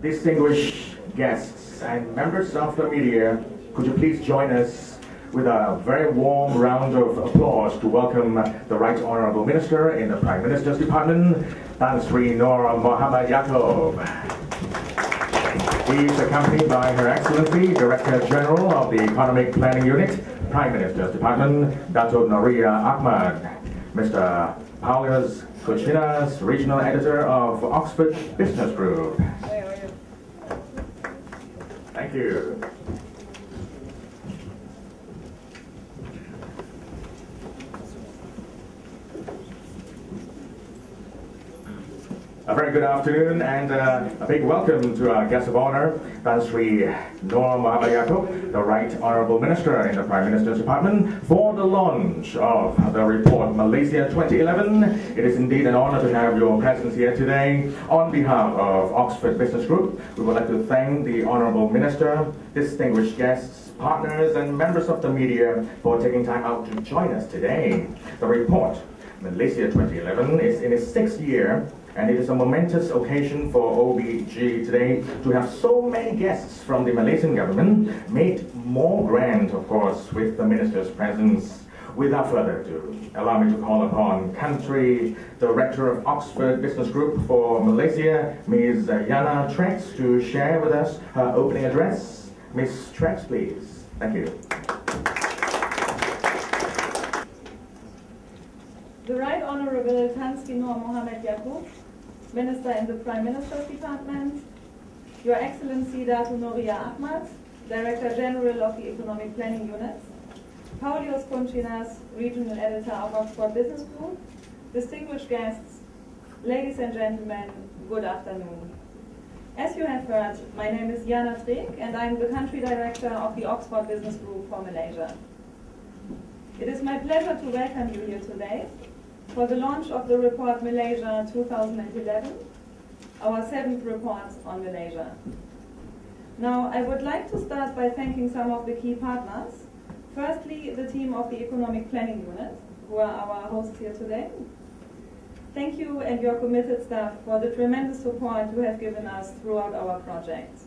Distinguished guests and members of the media, could you please join us with a very warm round of applause to welcome the Right Honourable Minister in the Prime Minister's Department, Tan Sri Nur Muhammad Yaakob. He is accompanied by Her Excellency, Director General of the Economic Planning Unit, Prime Minister's Department, Dato' Noria Ahmad, Mr. Paulus Kuchinas, Regional Editor of Oxford Business Group. Thank you. A very good afternoon and a big welcome to our guest of honor, Tan Sri Nur Muhammad Yaakob, the Right Honourable Minister in the Prime Minister's Department, for the launch of the Report Malaysia 2011. It is indeed an honor to have your presence here today. On behalf of Oxford Business Group, we would like to thank the Honourable Minister, distinguished guests, partners and members of the media for taking time out to join us today. The Report Malaysia 2011 is in its 6th year, and it is a momentous occasion for OBG today to have so many guests from the Malaysian government, made more grand, of course, with the Minister's presence. Without further ado, allow me to call upon Country Director of Oxford Business Group for Malaysia, Ms. Yana Trex, to share with us her opening address. Ms. Trex, please. Thank you. The Right Honourable Tan Sri Nur Muhammad Yaakob, Minister in the Prime Minister's Department, Your Excellency Dato' Noria Ahmad, Director General of the Economic Planning Unit, Paulus Kuchinas, Regional Editor of Oxford Business Group, distinguished guests, ladies and gentlemen, good afternoon. As you have heard, my name is Yana Trex and I'm the Country Director of the Oxford Business Group for Malaysia. It is my pleasure to welcome you here today for the launch of the Report Malaysia 2011, our 7th report on Malaysia. Now, I would like to start by thanking some of the key partners. Firstly, the team of the Economic Planning Unit, who are our hosts here today. Thank you and your committed staff for the tremendous support you have given us throughout our project.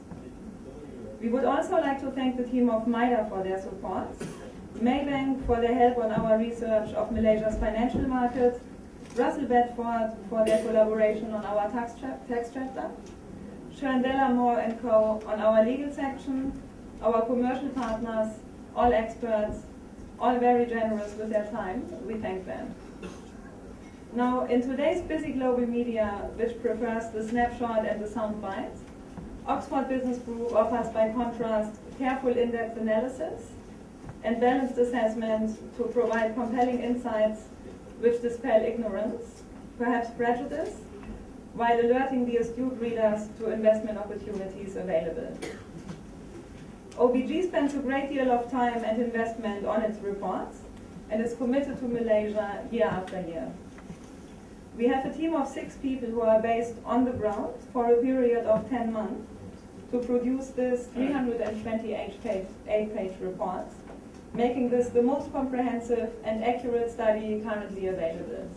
We would also like to thank the team of MIDA for their support, Maybank for their help on our research of Malaysia's financial market, Russell Bedford for their collaboration on our tax chapter, Shandela Moore & Co. on our legal section, our commercial partners, all experts, all very generous with their time. We thank them. Now, in today's busy global media, which prefers the snapshot and the soundbite, Oxford Business Group offers, by contrast, careful in-depth analysis and balanced assessment to provide compelling insights which dispel ignorance, perhaps prejudice, while alerting the astute readers to investment opportunities available. OBG spends a great deal of time and investment on its reports and is committed to Malaysia year after year. We have a team of 6 people who are based on the ground for a period of 10 months to produce this 328-page report, making this the most comprehensive and accurate study currently available.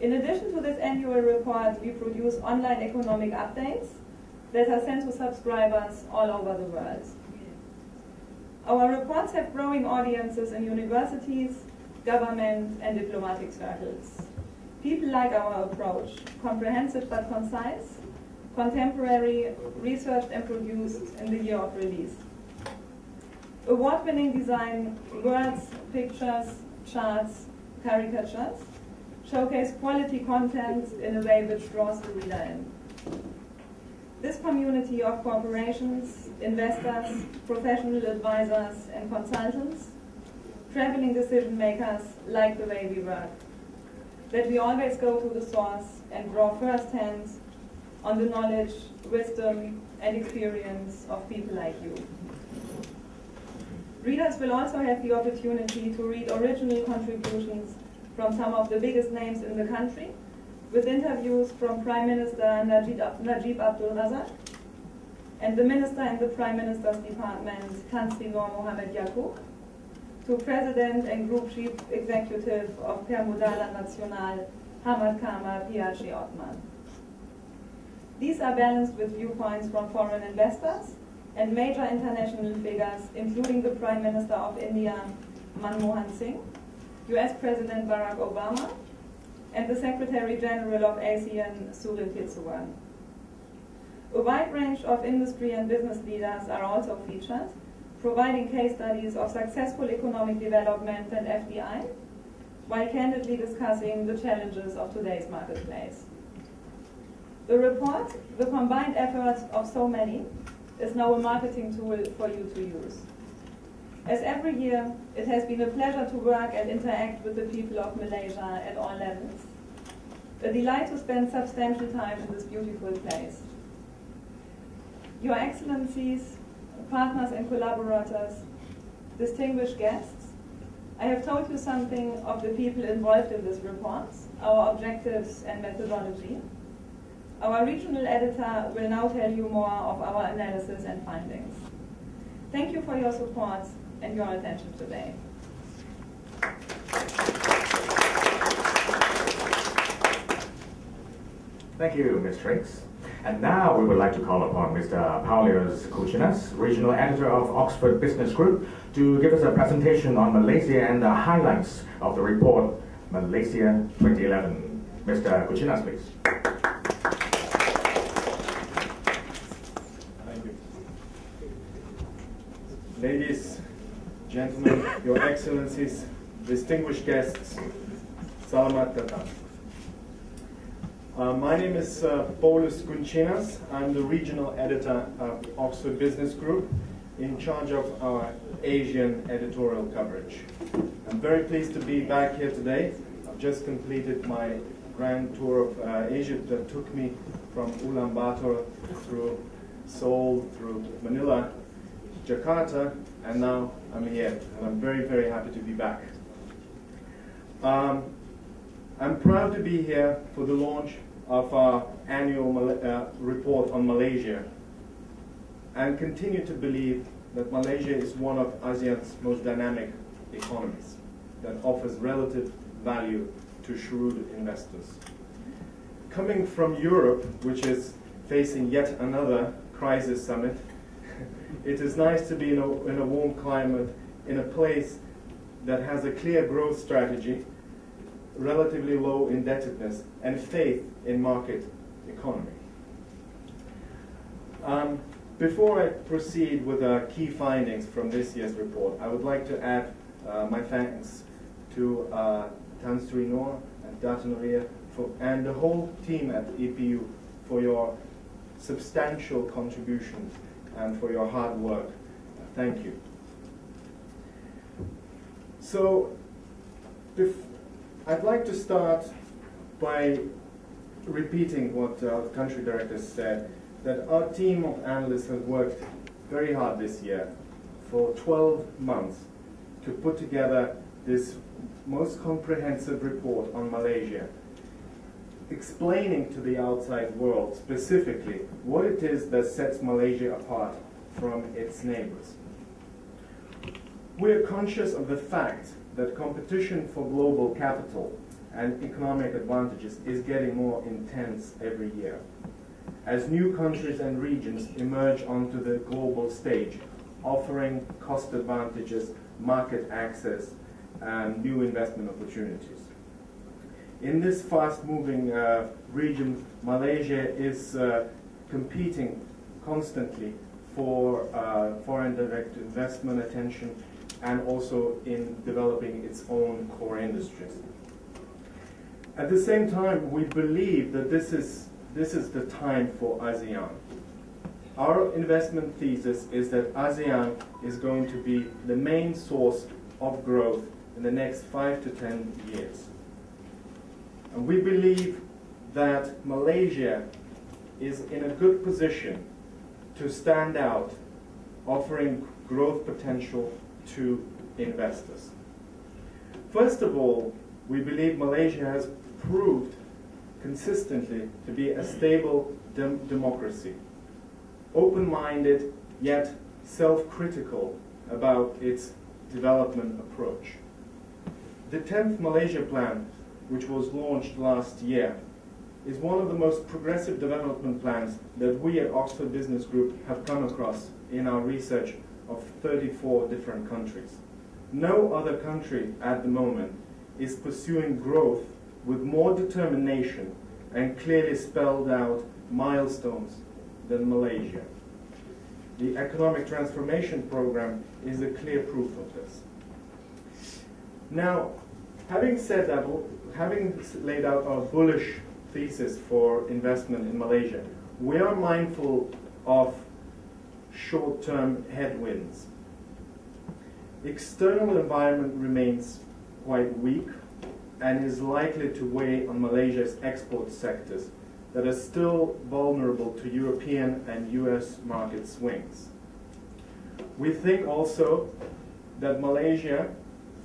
In addition to this annual report, we produce online economic updates that are sent to subscribers all over the world. Our reports have growing audiences in universities, government and diplomatic circles. People like our approach, comprehensive but concise, contemporary, researched and produced in the year of release. Award-winning design, words, pictures, charts, caricatures showcase quality content in a way which draws the reader in. This community of corporations, investors, professional advisors and consultants, traveling decision makers like the way we work, that we always go to the source and draw firsthand on the knowledge, wisdom and experience of people like you. Readers will also have the opportunity to read original contributions from some of the biggest names in the country, with interviews from Prime Minister Najib Abdul Razak and the Minister in the Prime Minister's Department, Tan Sri Nur Muhammad Yaakob, to President and Group Chief Executive of Permudala Nacional, Hamad Kama PhD Othman. These are balanced with viewpoints from foreign investors and major international figures, including the Prime Minister of India, Manmohan Singh, US President Barack Obama, and the Secretary General of ASEAN, Suril Kitsuwan. A wide range of industry and business leaders are also featured, providing case studies of successful economic development and FDI, while candidly discussing the challenges of today's marketplace. The report, the combined efforts of so many, is now a marketing tool for you to use. As every year, it has been a pleasure to work and interact with the people of Malaysia at all levels. A delight to spend substantial time in this beautiful place. Your Excellencies, partners and collaborators, distinguished guests, I have told you something of the people involved in this report, our objectives and methodology. Our regional editor will now tell you more of our analysis and findings. Thank you for your support and your attention today. Thank you, Ms. Triggs. And now we would like to call upon Mr. Paulius Kuchinas, Regional Editor of Oxford Business Group, to give us a presentation on Malaysia and the highlights of the report Malaysia 2011. Mr. Kuchinas, please. Thank you. Ladies, gentlemen, Your Excellencies, distinguished guests, Salamat datang. My name is Paulius Kuchinas. I'm the Regional Editor of Oxford Business Group, in charge of our Asian editorial coverage. I'm very pleased to be back here today. I've just completed my grand tour of Asia that took me from Ulaanbaatar through Seoul, through Manila, Jakarta, and now I'm here. And I'm very, very happy to be back. I'm proud to be here for the launch of our annual report on Malaysia, and continue to believe that Malaysia is one of ASEAN's most dynamic economies that offers relative value to shrewd investors. Coming from Europe, which is facing yet another crisis summit, it is nice to be in a warm climate, in a place that has a clear growth strategy, relatively low indebtedness, and faith in market economy. Before I proceed with the key findings from this year's report, I would like to add my thanks to Tan Sri Noor and Datu Nuria and the whole team at EPU for your substantial contributions and for your hard work. Thank you. So, I'd like to start by repeating what the country director said, that our team of analysts has worked very hard this year for 12 months to put together this most comprehensive report on Malaysia, explaining to the outside world specifically what it is that sets Malaysia apart from its neighbors. We're conscious of the fact that competition for global capital and economic advantages is getting more intense every year, as new countries and regions emerge onto the global stage, offering cost advantages, market access, and new investment opportunities. In this fast-moving region, Malaysia is competing constantly for foreign direct investment attention, and also in developing its own core industries. At the same time, we believe that this is the time for ASEAN. Our investment thesis is that ASEAN is going to be the main source of growth in the next 5 to 10 years. And we believe that Malaysia is in a good position to stand out, offering growth potential to investors. First of all, we believe Malaysia has proved consistently to be a stable democracy, open-minded yet self-critical about its development approach. The 10th Malaysia Plan, which was launched last year, is one of the most progressive development plans that we at Oxford Business Group have come across in our research of 34 different countries. No other country at the moment is pursuing growth with more determination and clearly spelled out milestones than Malaysia. The Economic Transformation Program is a clear proof of this. Now, having said that, having laid out our bullish thesis for investment in Malaysia, we are mindful of short-term headwinds. External environment remains quite weak and is likely to weigh on Malaysia's export sectors that are still vulnerable to European and US market swings. We think also that Malaysia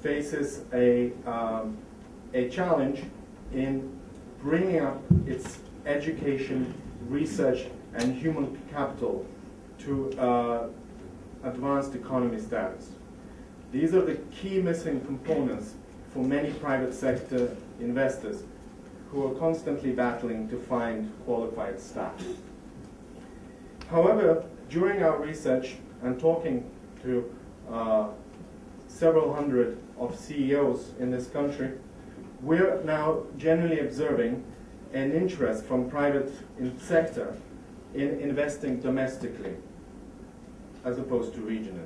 faces a challenge in bringing up its education, research, and human capital to advanced economy status. These are the key missing components for many private sector investors who are constantly battling to find qualified staff. However, during our research and talking to several hundred of CEOs in this country, we're now generally observing an interest from private sector in investing domestically as opposed to regionally.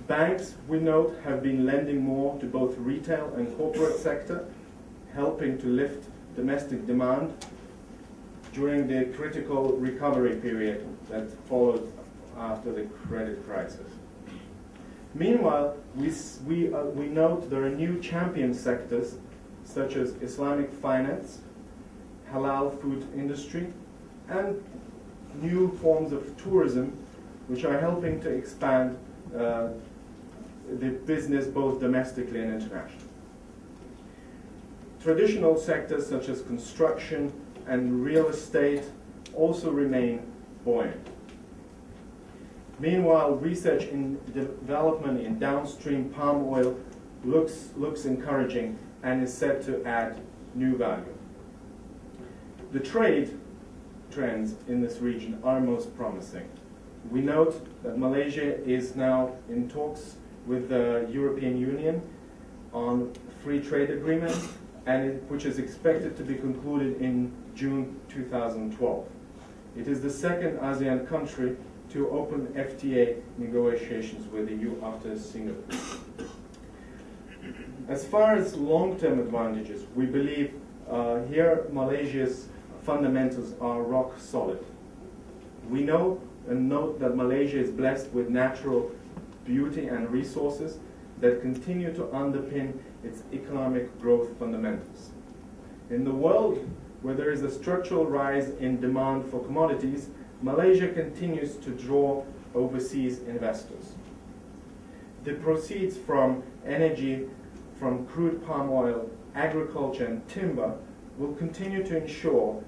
Banks, we note, have been lending more to both retail and corporate sector, helping to lift domestic demand during the critical recovery period that followed after the credit crisis. Meanwhile, we note there are new champion sectors such as Islamic finance, halal food industry, and new forms of tourism which are helping to expand the business both domestically and internationally. Traditional sectors such as construction and real estate also remain buoyant. Meanwhile, research in development in downstream palm oil looks encouraging and is set to add new value. The trade trends in this region are most promising. We note that Malaysia is now in talks with the European Union on free trade agreement, which is expected to be concluded in June 2012. It is the second ASEAN country to open FTA negotiations with the EU after Singapore. As far as long-term advantages, we believe here Malaysia's fundamentals are rock solid. We know and note that Malaysia is blessed with natural beauty and resources that continue to underpin its economic growth fundamentals. In the world where there is a structural rise in demand for commodities, Malaysia continues to draw overseas investors. The proceeds from energy, from crude palm oil, agriculture, and timber will continue to ensure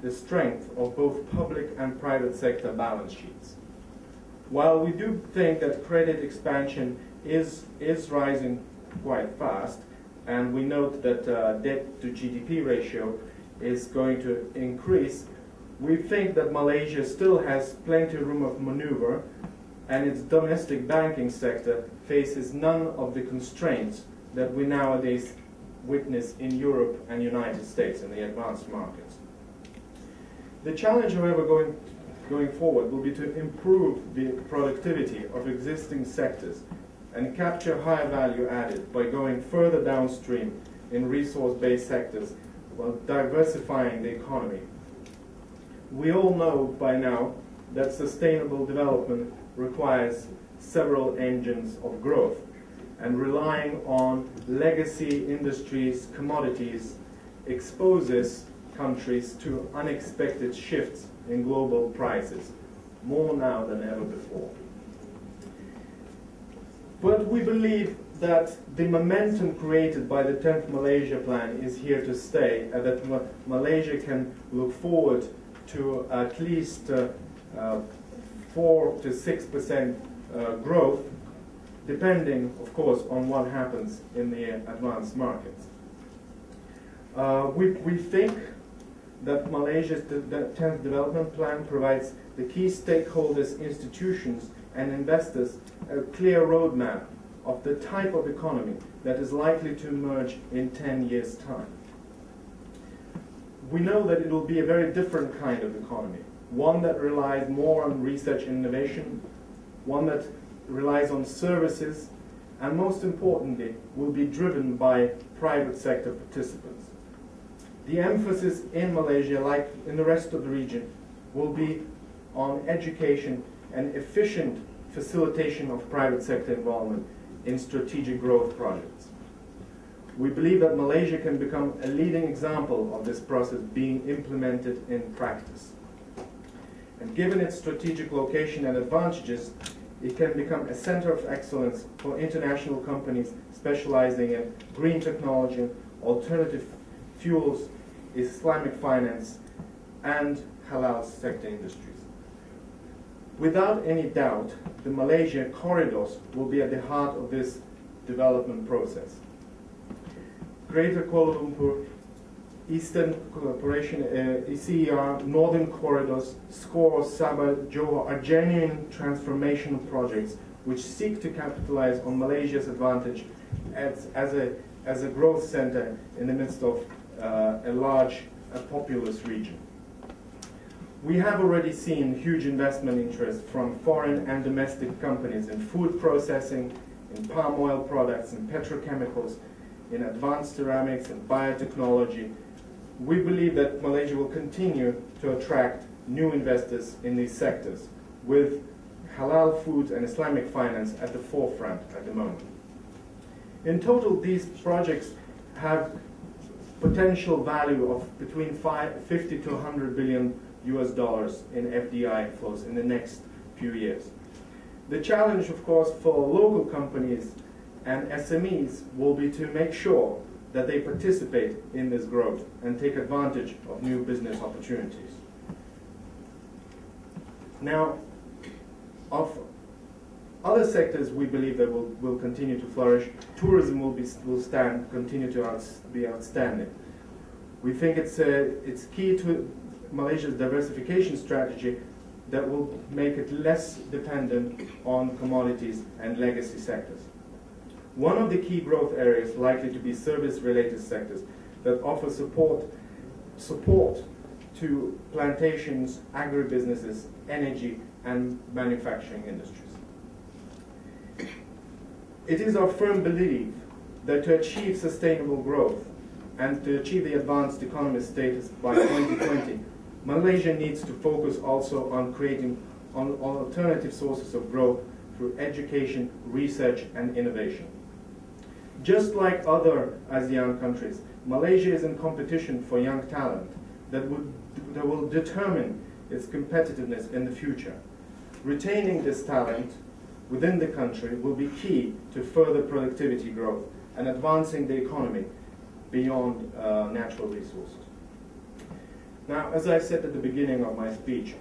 the strength of both public and private sector balance sheets. While we do think that credit expansion is rising quite fast, and we note that debt to GDP ratio is going to increase, we think that Malaysia still has plenty of room of maneuver, and its domestic banking sector faces none of the constraints that we nowadays witness in Europe and United States in the advanced markets. The challenge, however, going forward will be to improve the productivity of existing sectors and capture higher value added by going further downstream in resource-based sectors while diversifying the economy. We all know by now that sustainable development requires several engines of growth, and relying on legacy industries, commodities, exposes countries to unexpected shifts in global prices, more now than ever before. But we believe that the momentum created by the 10th Malaysia Plan is here to stay, and that Malaysia can look forward to at least 4 to 6% growth, depending, of course, on what happens in the advanced markets. We think that Malaysia's 10th Development Plan provides the key stakeholders, institutions, and investors a clear roadmap of the type of economy that is likely to emerge in 10 years' time. We know that it will be a very different kind of economy, one that relies more on research and innovation, one that relies on services, and most importantly, will be driven by private sector participants. The emphasis in Malaysia, like in the rest of the region, will be on education and efficient facilitation of private sector involvement in strategic growth projects. We believe that Malaysia can become a leading example of this process being implemented in practice. And given its strategic location and advantages, it can become a center of excellence for international companies specializing in green technology, alternative fuels, Islamic finance, and halal sector industries. Without any doubt, the Malaysia corridors will be at the heart of this development process. Greater Kuala Lumpur, Eastern Cooperation, ECER, Northern Corridors, SCORE, Sabah, Johor are genuine transformational projects which seek to capitalize on Malaysia's advantage as a growth center in the midst of a large, populous region. We have already seen huge investment interest from foreign and domestic companies in food processing, in palm oil products, in petrochemicals, in advanced ceramics and biotechnology. We believe that Malaysia will continue to attract new investors in these sectors, with halal foods and Islamic finance at the forefront at the moment. In total, these projects have potential value of between 50 to 100 billion US dollars in FDI flows in the next few years. The challenge, of course, for local companies and SMEs will be to make sure that they participate in this growth and take advantage of new business opportunities. Now, of other sectors we believe that will continue to flourish, tourism will continue to be outstanding. We think it's key to Malaysia's diversification strategy that will make it less dependent on commodities and legacy sectors. One of the key growth areas likely to be service-related sectors that offer support to plantations, agribusinesses, energy, and manufacturing industries. It is our firm belief that to achieve sustainable growth and to achieve the advanced economy status by 2020, Malaysia needs to focus also on creating alternative sources of growth through education, research, and innovation. Just like other ASEAN countries, Malaysia is in competition for young talent that will determine its competitiveness in the future. Retaining this talent within the country will be key to further productivity growth and advancing the economy beyond natural resources. Now, as I said at the beginning of my speech,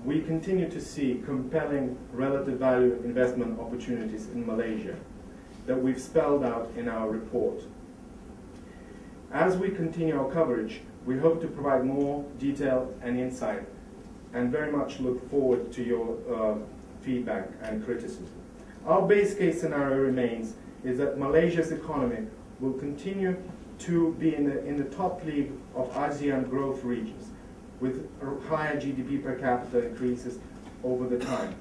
we continue to see compelling relative value investment opportunities in Malaysia that we've spelled out in our report. As we continue our coverage, we hope to provide more detail and insight, and very much look forward to your feedback and criticism. Our base case scenario remains is that Malaysia's economy will continue to be in the top league of ASEAN growth regions, with higher GDP per capita increases over the time.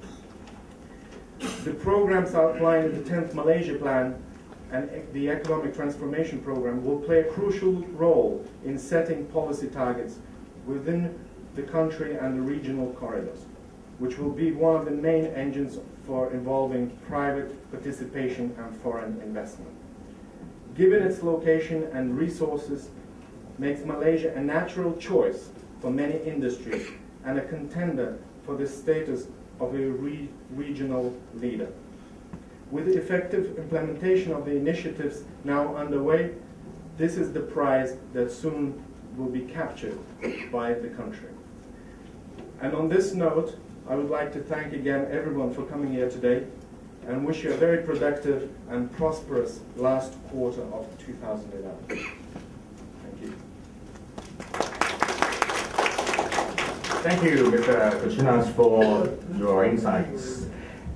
The programs outlined in the 10th Malaysia Plan and the Economic Transformation Program will play a crucial role in setting policy targets within the country and the regional corridors, which will be one of the main engines for involving private participation and foreign investment. Given its location and resources, makes Malaysia a natural choice for many industries and a contender for the status of a regional leader. With the effective implementation of the initiatives now underway, this is the prize that soon will be captured by the country. And on this note, I would like to thank again everyone for coming here today and wish you a very productive and prosperous last quarter of 2011. Thank you. Thank you, Mr. Kuchinas, for your insights.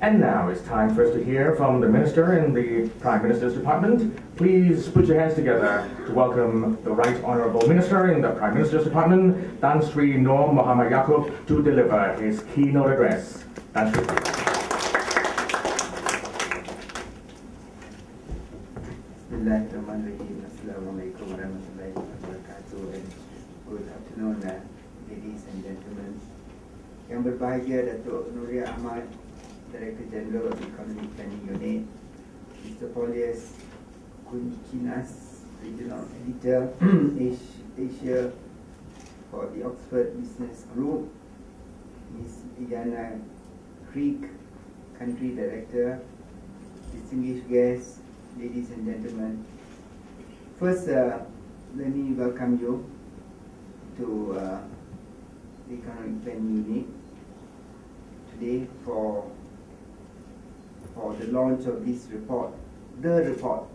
And now it's time for us to hear from the Minister in the Prime Minister's Department. Please put your hands together to welcome the Right Honourable Minister in the Prime Minister's Department, Tan Sri Nur Muhammad Yaakob, to deliver his keynote address. Tan Sri. Bismillahirrahmanirrahim. Assalamualaikum warahmatullahi wabarakatuh. And good afternoon, ladies and gentlemen. Yang berbahagia Datuk Nuria Ahmad, Director General of Economic Planning Unit, Mr. Paulius Kuchinas, Regional Editor, Asia for the Oxford Business Group, Ms. Iyana Creek, Country Director, distinguished guests, ladies and gentlemen. First, let me welcome you to the Economic Planning Unit today for the launch of this report. The report,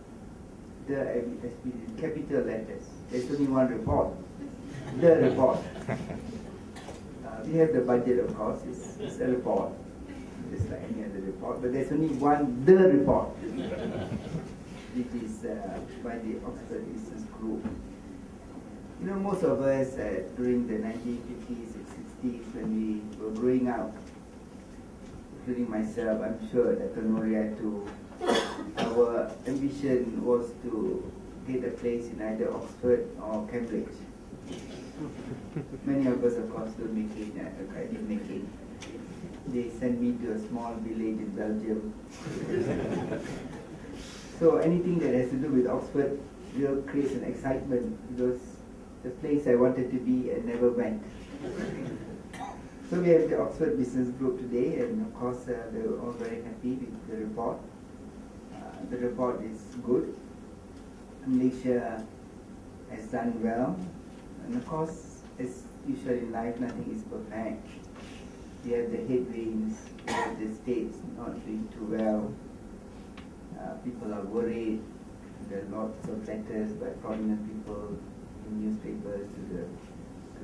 capital letters. There's only one report. The report. We have the budget, of course. It's a report, just like any other report. But there's only one. The report. Which is by the Oxford Business Group. You know, most of us during the 1950s and 60s, when we were growing up, including myself, I'm sure that Nuria too, our ambition was to get a place in either Oxford or Cambridge. Many of us, of course, don't make it. I didn't make it. They sent me to a small village in Belgium. So anything that has to do with Oxford will create an excitement, because the place I wanted to be and never went. So we have the Oxford Business Group today, and of course they were all very happy with the report. The report is good. Malaysia has done well, and of course, as usual in life, nothing is perfect. We have the headwinds, we have the states not doing too well. People are worried. There are lots of letters by prominent people in newspapers to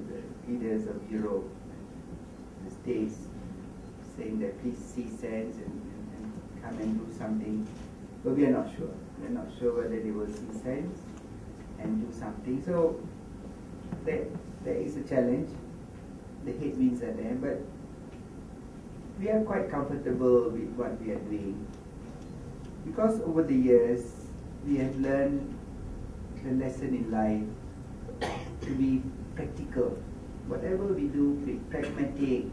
the leaders of Europe and the States, saying that please see sense and come and do something. But we are not sure. We are not sure whether they will see sense and do something. So there is a challenge. The headwinds are there, but we are quite comfortable with what we are doing. Because over the years, we have learned the lesson in life to be practical. Whatever we do, be pragmatic,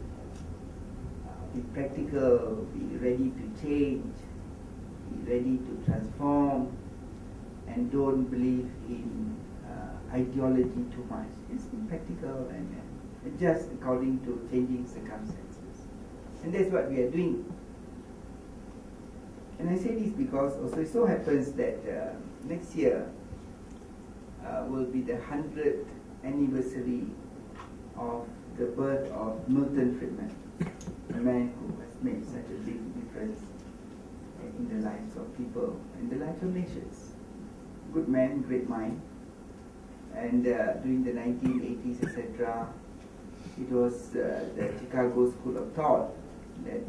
be practical, be ready to change, be ready to transform, and don't believe in ideology too much. Just be practical and adjust according to changing circumstances. And that's what we are doing. And I say this because also it so happens that next year will be the 100th anniversary of the birth of Milton Friedman, a man who has made such a big difference in the lives of people, in the lives of nations. Good man, great mind. And during the 1980s, etc., it was the Chicago School of Thought that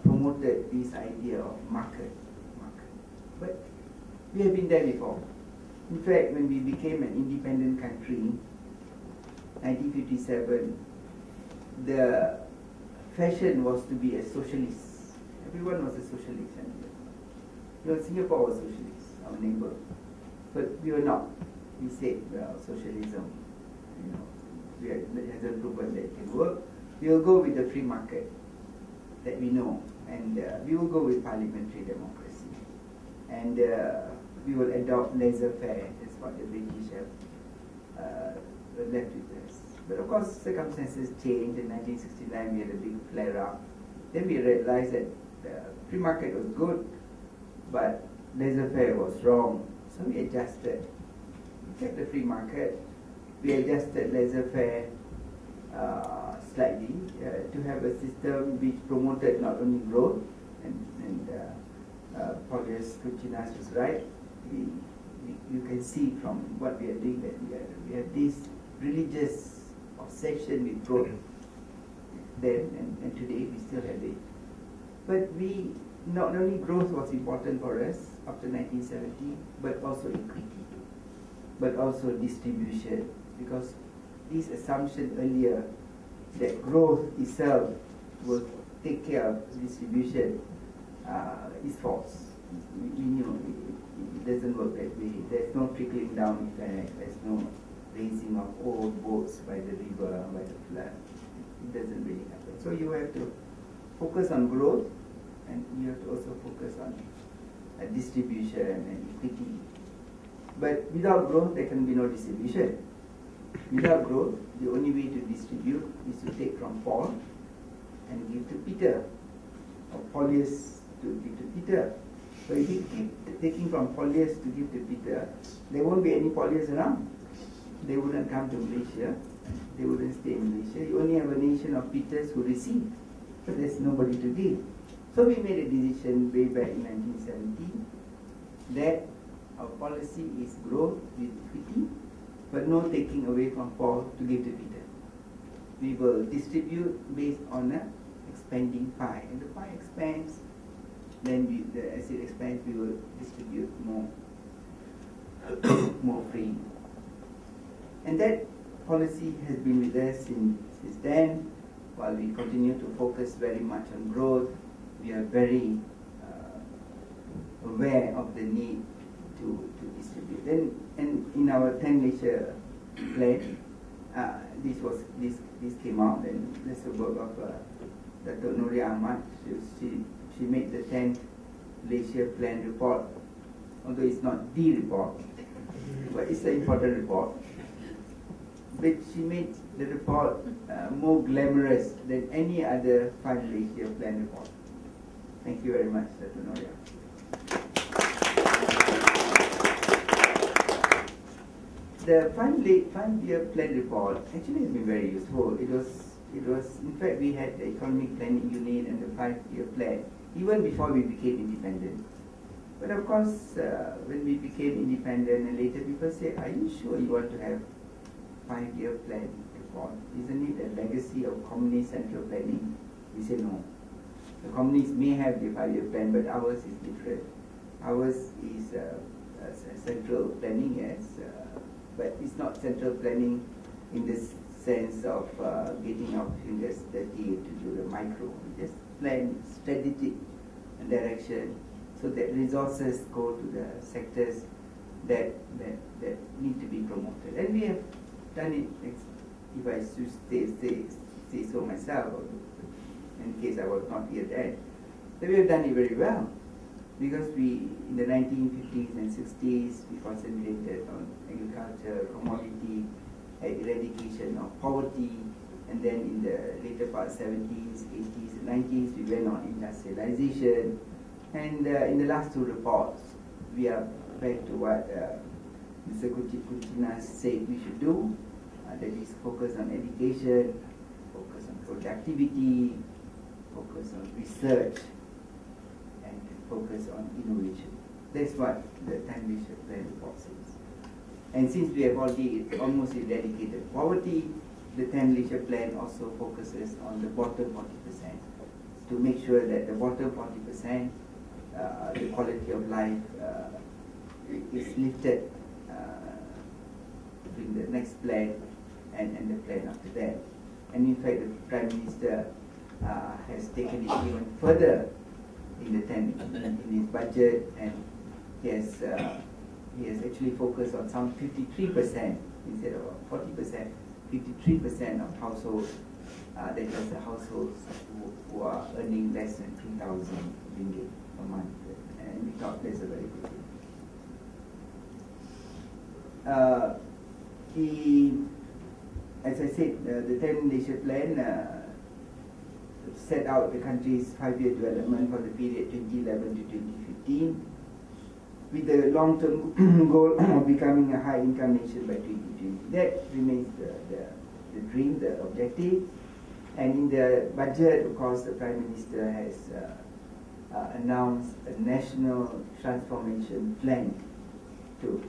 promoted this idea of market. But we have been there before. In fact, when we became an independent country, 1957, the fashion was to be a socialist. Everyone was a socialist. You know, Singapore was socialist, our neighbor. But we were not. We said, well, socialism, you know, it hasn't proven that it can work. We will go with the free market that we know, and we will go with parliamentary democracy, and we will adopt laissez-faire. That's what the British have left with us. But of course, circumstances changed. In 1969, we had a big flare-up. Then we realized that the free market was good, but laissez-faire was wrong. So we adjusted. We kept the free market. We adjusted laissez-faire slightly to have a system which promoted not only growth, and Paulius Kuchinas was right. You can see from what we are doing that we have this religious obsession with growth then, and today we still have it. But not only growth was important for us after 1970, but also equity, but also distribution, because this assumption earlier that growth itself will take care of distribution is false. We knew it doesn't work that way. There's no trickling down effect. There's no raising of old boats by the river, by the flood. It doesn't really happen. So you have to focus on growth, and you have to also focus on distribution and equity. But without growth, there can be no distribution. Without growth, the only way to distribute is to take from Paul and give to Peter, or Paulius to give to Peter. So if you keep taking from Paulius to give to Peter, there won't be any Paulius around. They wouldn't come to Malaysia. They wouldn't stay in Malaysia. You only have a nation of Peters who receive, but there's nobody to give. So we made a decision way back in 1970 that our policy is growth with equity, but no taking away from Paul to give to Peter. We will distribute based on an expanding pie, and the pie expands. Then as it expands, we will distribute more, more free. And that policy has been with us since then. While we continue to focus very much on growth, we are very aware of the need to distribute. And in our 10 Malaysia plan, this came out, and there's a work of Dr. Noria Ahmad. She made the 10th Malaysia plan report, although it's not the report, but it's an important report. But she made the report more glamorous than any other 5 Malaysia plan report. Thank you very much, Dr. Noria. The 5-year plan report actually has been very useful. It was in fact, we had the economic planning unit and the 5-year plan even before we became independent. But of course, when we became independent and later people say, are you sure you want to have 5-year plan report? Isn't it a legacy of communist central planning? We say no. The communists may have the 5-year plan, but ours is different. Ours is central planning, yes, but it's not central planning in the sense of getting our fingers dirty to do the micro. We just plan strategic direction so that resources go to the sectors that need to be promoted. And we have done it, if I should say so myself, in case I was not here then, that we have done it very well. Because we, in the 1950s and 60s, we concentrated on agriculture, commodity, eradication of poverty, and then in the later part, 70s, 80s, and 90s, we went on industrialization. And in the last 2 reports, we are back to what Mr. Kuchina said we should do, that is focus on education, focus on productivity, focus on research, and focus on innovation. That's what the 10 Malaysia plan report says. And since we have already almost eradicated poverty, the 10 Malaysia plan also focuses on the bottom 40%, to make sure that the bottom 40%, the quality of life is lifted in the next plan and the plan after that. And in fact, the Prime Minister has taken it even further in the 10 in his budget, and he has actually focused on some 53% instead of 40%, 53% of households, that is the households who are earning less than 3,000 ringgit a month, and we thought that's a very good thing. As I said, the 10 Malaysia plan set out the country's 5-year development for the period 2011 to 2015, with the long-term goal of becoming a high-income nation by 2020. That remains the dream, the objective. And in the budget, of course, the Prime Minister has announced a national transformation plan to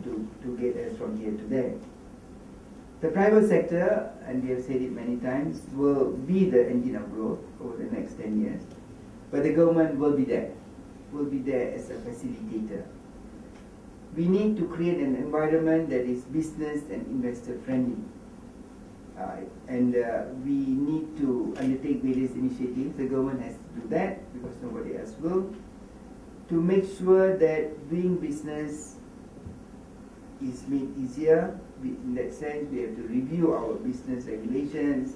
get us from here to there. The private sector, and we have said it many times, will be the engine of growth over the next 10 years. But the government will be there as a facilitator. We need to create an environment that is business and investor friendly. We need to undertake various initiatives. The government has to do that because nobody else will, to make sure that doing business is made easier. In that sense, we have to review our business regulations.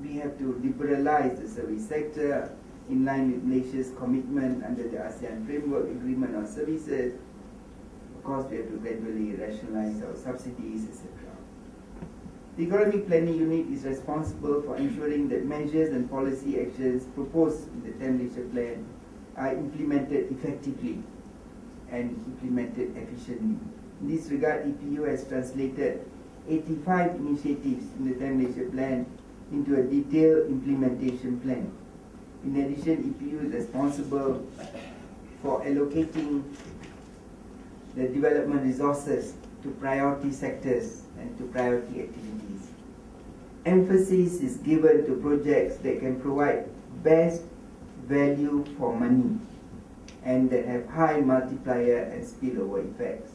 We have to liberalize the service sector in line with Malaysia's commitment under the ASEAN Framework Agreement on Services. Of course, we have to gradually rationalize our subsidies, etc. The Economic Planning Unit is responsible for ensuring that measures and policy actions proposed in the 10 Malaysia Plan are implemented effectively and implemented efficiently. In this regard, EPU has translated 85 initiatives in the 10 Malaysia Plan into a detailed implementation plan. In addition, EPU is responsible for allocating the development resources to priority sectors and to priority activities. Emphasis is given to projects that can provide best value for money and that have high multiplier and spillover effects.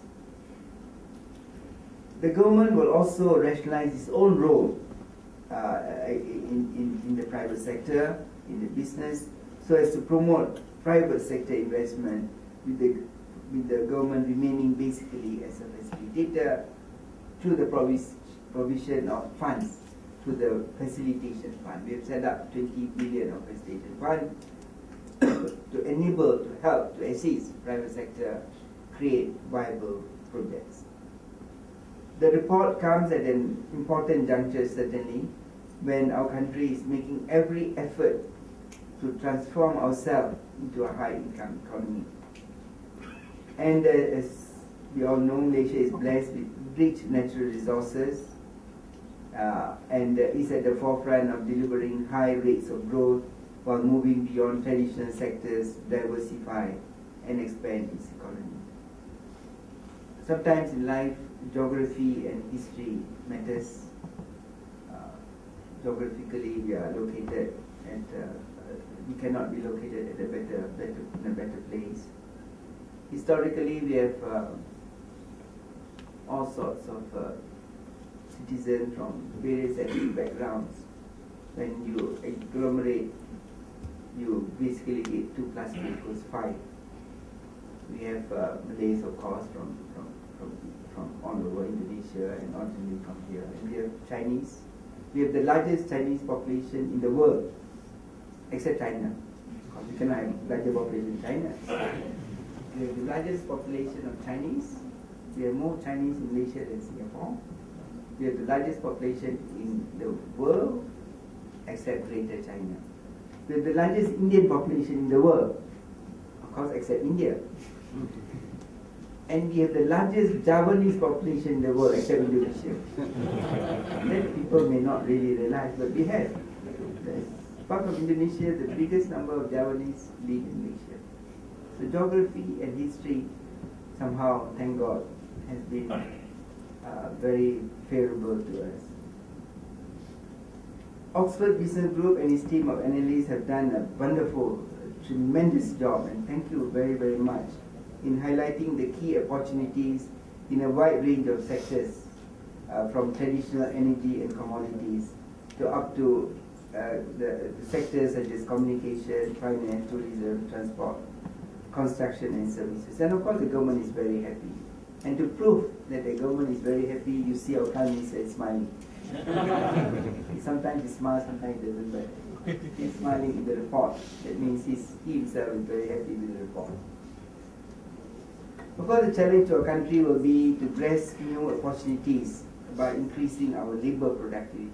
The government will also rationalize its own role in the private sector, in the business, so as to promote private sector investment with the government remaining basically as a facilitator through the provision of funds through the facilitation fund. We have set up 20 billion of facilitation fund to enable, to help, to assist private sector create viable projects. The report comes at an important juncture, certainly, when our country is making every effort to transform ourselves into a high-income economy. And as we all know, Malaysia is blessed with rich natural resources and is at the forefront of delivering high rates of growth while moving beyond traditional sectors, diversify and expand its economy. Sometimes in life, geography and history matters. Geographically, we are located at, we cannot be located at in a better place. Historically, we have all sorts of citizens from various ethnic backgrounds. When you agglomerate, you basically get 2 + 2 = 5. We have Malays, of course, from all over Indonesia and originally from here. And we have Chinese. We have the largest Chinese population in the world, except China. Because we cannot have larger population in China. We have the largest population of Chinese. We have more Chinese in Malaysia than Singapore. We have the largest population in the world, except Greater China. We have the largest Indian population in the world, of course, except India. And we have the largest Javanese population in the world, except Indonesia. That people may not really realize, but we have. Apart from Indonesia, the biggest number of Javanese live in Malaysia. So geography and history, somehow, thank God, has been very favorable to us. Oxford Business Group and its team of analysts have done a wonderful, tremendous job, and thank you very, very much in highlighting the key opportunities in a wide range of sectors, from traditional energy and commodities to up to the sectors such as communication, finance, tourism, transport, construction and services. And of course the government is very happy. And to prove that the government is very happy, you see our Prime Minister is smiling. Sometimes he smiles, sometimes he doesn't, but he's smiling in the report. That means he himself is very happy with the report. Of course, the challenge to our country will be to grasp new opportunities by increasing our labor productivity.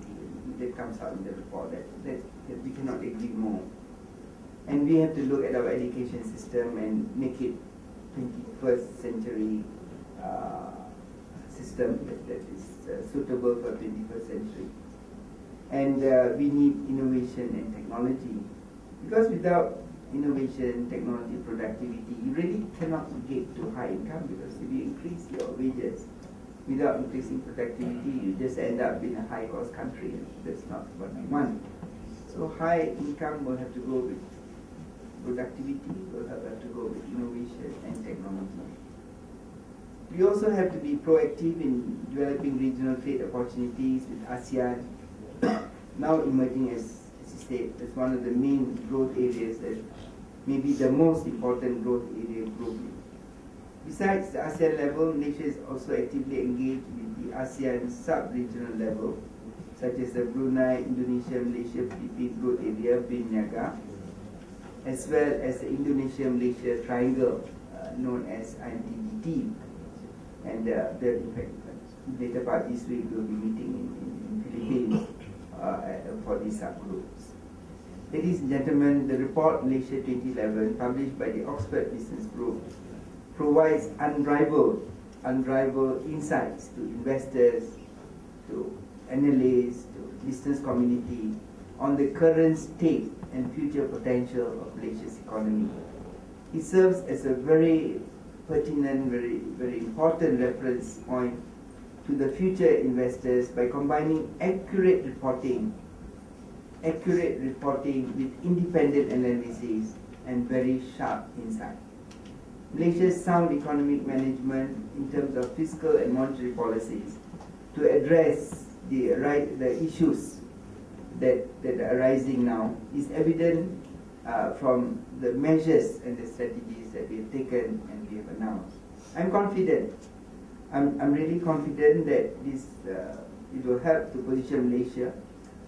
That comes out in the report, that we cannot agree more. And we have to look at our education system and make it 21st century system that is suitable for 21st century. And we need innovation and technology. Because without innovation, technology, productivity, you really cannot get to high income, because if you increase your wages, without increasing productivity, you just end up in a high-cost country. That's not what we want. So high income will have to go with productivity, will have to go with innovation and technology. We also have to be proactive in developing regional trade opportunities with ASEAN, now emerging as a state as one of the main growth areas, that maybe the most important growth area globally. Besides the ASEAN level, Malaysia is also actively engaged with the ASEAN sub-regional level, such as the Brunei, Indonesia, Malaysia, Philippines growth area, BRINIAGA, as well as the Indonesia-Malaysia triangle, known as IMTDT. And in fact, later part this week we'll be meeting in Philippines for these subgroups. Ladies and gentlemen, the Report Malaysia 2011, published by the Oxford Business Group, provides unrivaled insights to investors, to analysts, to business community on the current state and future potential of Malaysia's economy. It serves as a very pertinent, very important reference point to the future investors by combining accurate reporting with independent analysis and very sharp insight. Malaysia's sound economic management in terms of fiscal and monetary policies to address the issues that are arising now is evident from the measures and the strategies that we have taken and we have announced. I'm confident. I'm really confident that it will help to position Malaysia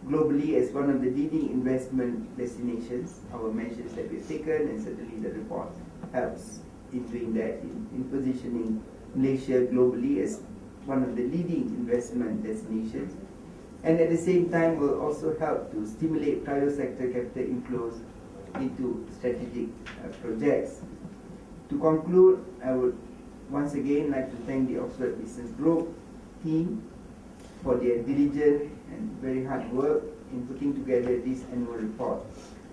globally as one of the leading investment destinations. Our measures that we've taken, and certainly the report helps in doing that, in positioning Malaysia globally as one of the leading investment destinations. And at the same time will also help to stimulate private sector capital inflows into strategic projects. To conclude, I would once again like to thank the Oxford Business Group team for their diligent and very hard work in putting together this annual report.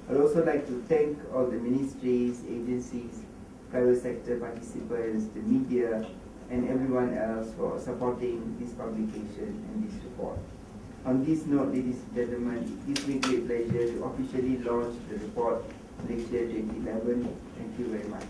I'd also like to thank all the ministries, agencies, private sector participants, the media, and everyone else for supporting this publication and this report. On this note, ladies and gentlemen, it gives me great pleasure to officially launch the Report Malaysia 2011. Thank you very much.